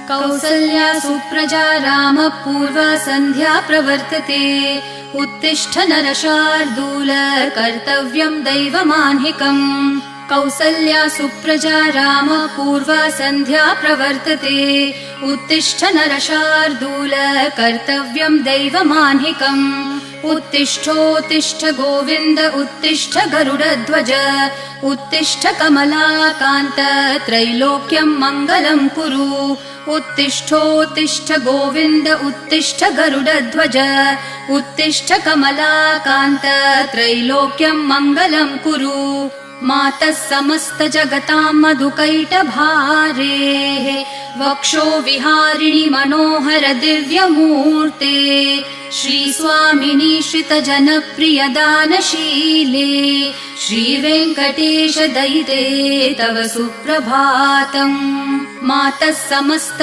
कौसल्या सुप्रजा रामपूर्वा सन्ध्या प्रवर्तते उत्तिष्ठ नरशार्दूल कर्तव्यं दैवमान्हिकम् कौसल्या सुप्रजा रामपूर्वा सन्ध्या प्रवर्तते उत्तिष्ठ नरशार्दूल कर्तव्यं दैवमान्हिकम् उत्तिष्ठोत्तिष्ठ गोविन्द उत्तिष्ठ गरुडध्वज उत्तिष्ठ कमलाकान्त त्रैलोक्यं मङ्गलं कुरु उत्तिष्ठोत्तिष्ठ गोविन्द उत्तिष्ठ गरुडध्वज उत्तिष्ठ कमलाकान्त त्रैलोक्यं मङ्गलं कुरु मातः समस्त जगतां मधुकैटभारेः वक्षो विहारिणि मनोहर दिव्यमूर्ते श्रीस्वामिनि श्रितजनप्रियदानशीले श्रीवेङ्कटेश दयिते तव सुप्रभातम् मातः समस्त